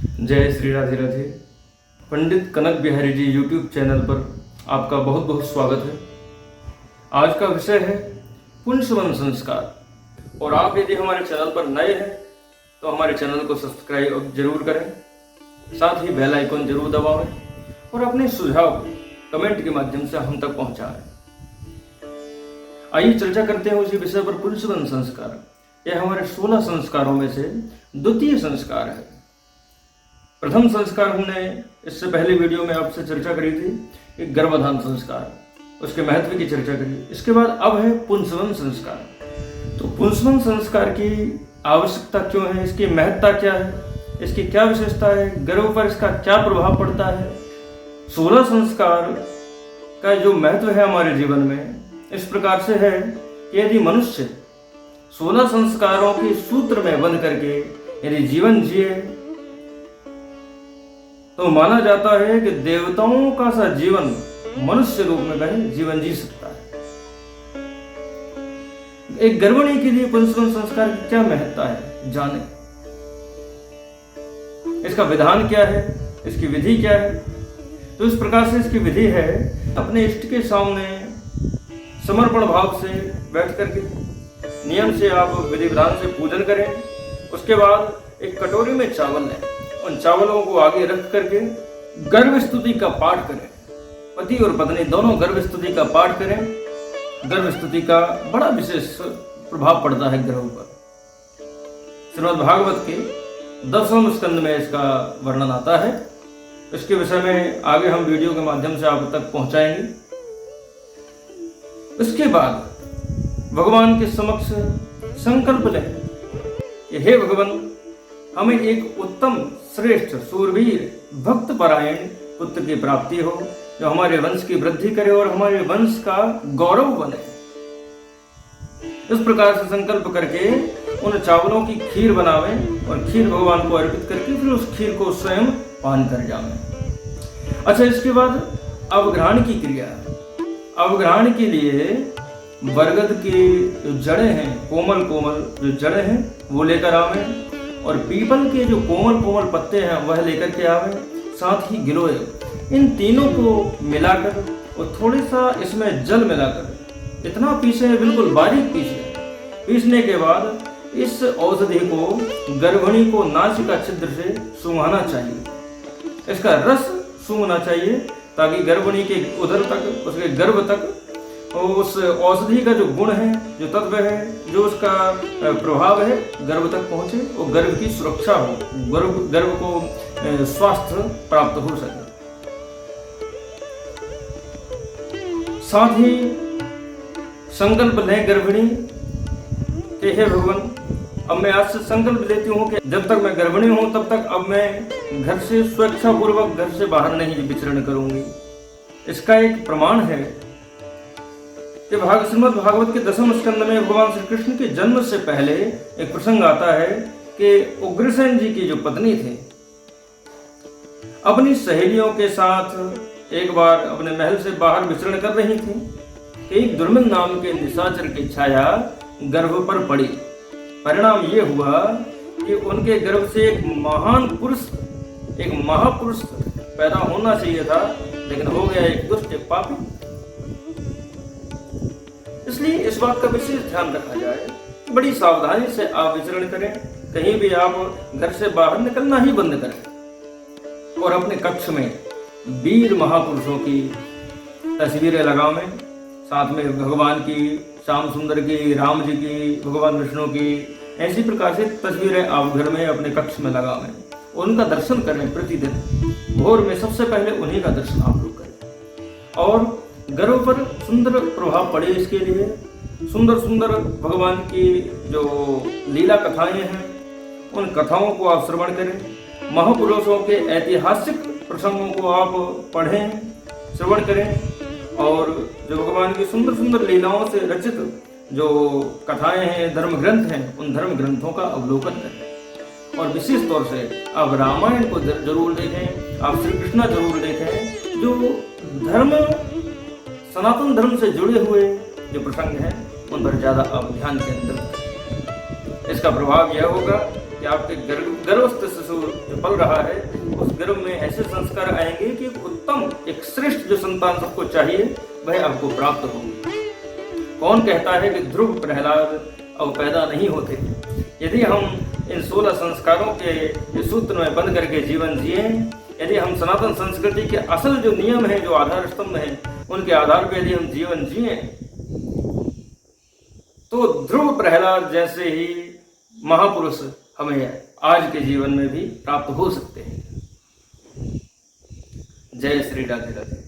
जय श्री राधे राधे। पंडित कनक Bihari ji YouTube channel पर आपका बहुत बहुत स्वागत है। आज का विषय है पुंसवन संस्कार। और आप यदि हमारे चैनल पर नए हैं तो हमारे चैनल को सब्सक्राइब जरूर करें, साथ ही बेल आइकन जरूर दबाएं और अपने सुझाव कमेंट के माध्यम से हम तक पहुंचाएं। आइए चर्चा करते हैं उसी विषय पर, पुंसवन संस्कार। यह हमारे 16 संस्कारों में से द्वितीय संस्कार है। प्रथम संस्कार हमने इससे पहले वीडियो में आपसे चर्चा करी थी कि गर्भाधान संस्कार, उसके महत्व की चर्चा करी। इसके बाद अब है पुंसवन संस्कार। तो पुंसवन संस्कार की आवश्यकता क्यों है, इसकी महत्ता क्या है, इसकी क्या विशेषता है, गर्भ पर इसका क्या प्रभाव पड़ता है। 16 संस्कार का जो महत्व है हमारे जीवन में इस प्रकार से है कि यदि मनुष्य 16 संस्कारों के सूत्र में बंध करके यदि जीवन जिए तो माना जाता है कि देवताओं का सा जीवन मनुष्य रूप में वह जीवन जी सकता है। एक गर्भिणी के लिए पुंसवन संस्कार की क्या महत्ता है, जाने। इसका विधान क्या है, इसकी विधि क्या है। तो इस प्रकार से इसकी विधि है, अपने इष्ट के सामने समर्पण भाव से बैठ करके नियम से आप विधि विधान से पूजन करें। उसके बाद एक कटोरी में चावल लें, उन चावलों को आगे रख करके गर्भ स्तुति का पाठ करें। पति और पत्नी दोनों गर्भ स्तुति का पाठ करें। गर्भ स्तुति का बड़ा विशेष प्रभाव पड़ता है गर्भ पर। श्रीमद् भागवत के 10वें स्कंद में इसका वर्णन आता है। इसके विषय में आगे हम वीडियो के माध्यम से आप तक पहुंचाएंगे। इसके बाद भगवान के समक्ष संकल्प लें कि हे भगवान, हमें एक उत्तम श्रेष्ठ सूरवीर भक्त परायण पुत्र की प्राप्ति हो, जो हमारे वंश की वृद्धि करे और हमारे वंश का गौरव बने। इस प्रकार से संकल्प करके उन चावलों की खीर बनावें और खीर भगवान को अर्पित करके फिर उस खीर को स्वयं पान कर जावें। अच्छा, इसके बाद अवग्रहण की क्रिया। अवग्रहण के लिए बरगद की जो जड़ें हैं, कोमल कोमल जो जड़ें हैं वो लेकर आवें और पीपल के जो कोमल कोमल पत्ते हैं वह लेकर के आवे, साथ ही गिलोय। इन तीनों को मिलाकर और थोड़ा सा इसमें जल मिलाकर इतना पीसे, बिल्कुल बारीक पीसे। पीसने के बाद इस औषधि को गर्भिणी को नासिका छिद्र से सूंघाना चाहिए। इसका रस सूंघना चाहिए ताकि गर्भिणी के उदर तक, उसके गर्भ तक उस औषधि का जो गुण है, जो तत्व है, जो उसका प्रभाव है, गर्भ तक पहुंचे और गर्भ की सुरक्षा हो, गर्भ को स्वास्थ्य प्राप्त हो सके। साथ ही संकल्प लें गर्भिणी कि हे भगवान, अब मैं आज से संकल्प लेती हूँ कि जब तक मैं गर्भिणी हूँ तब तक अब मैं घर से स्वेच्छापूर्वक घर से बाहर नहीं विचरण करूंगी। इसका एक प्रमाण है कि श्रीमद् भागवत के 10वें स्कंद में भगवान श्री कृष्ण के जन्म से पहले एक प्रसंग आता है कि उग्रसेन जी की जो पत्नी थी, अपनी सहेलियों के साथ एक बार अपने महल से बाहर विचरण कर रही थी। एक दुर्मन नाम के निशाचर की छाया गर्भ पर पड़ी। परिणाम ये हुआ कि उनके गर्भ से एक महान पुरुष, एक महापुरुष पैदा होना चाहिए था, लेकिन हो गया एक दुष्ट पापी। इसलिए इस बात का विशेष ध्यान रखा जाए, बड़ी सावधानी से आप विचरण करें। कहीं भी आप घर से बाहर निकलना ही बंद करें और अपने कक्ष में वीर महापुरुषों की तस्वीरें लगावें। साथ में भगवान की, श्याम सुंदर की, राम जी की, भगवान विष्णु की, ऐसी प्रकार से तस्वीरें आप घर में अपने कक्ष में लगावें। उनका दर्शन करें प्रतिदिन। भोर में सबसे पहले उन्हीं का दर्शन आप लोग करें और गर्भ पर सुंदर प्रभाव पड़े इसके लिए सुंदर सुंदर भगवान की जो लीला कथाएं हैं उन कथाओं को आप श्रवण करें। महापुरुषों के ऐतिहासिक प्रसंगों को आप पढ़ें, श्रवण करें और जो भगवान की सुंदर सुंदर लीलाओं से रचित जो कथाएं हैं, धर्म ग्रंथ हैं, उन धर्म ग्रंथों का अवलोकन करें। और विशेष तौर से आप रामायण को जरूर देखें, आप श्री कृष्ण जरूर देखें। जो धर्म, सनातन धर्म से जुड़े हुए जो प्रसंग हैं उन पर ज्यादा आप ध्यान केंद्रित करें। इसका प्रभाव यह होगा कि आपके गर्भस्थ शिशु जो पल रहा है, उस गर्भ में ऐसे संस्कार आएंगे कि उत्तम, एक श्रेष्ठ जो संतान सबको चाहिए वह आपको प्राप्त होगी। कौन कहता है कि ध्रुव प्रहलाद अब पैदा नहीं होते? यदि हम इन 16 संस्कारों के सूत्र में बंद करके जीवन जिए, यदि हम सनातन संस्कृति के असल जो नियम है, जो आधार स्तंभ है, उनके आधार पर यदि हम जीवन जिए, तो ध्रुव प्रहलाद जैसे ही महापुरुष हमें आज के जीवन में भी प्राप्त हो सकते हैं। जय श्री राधे राधे।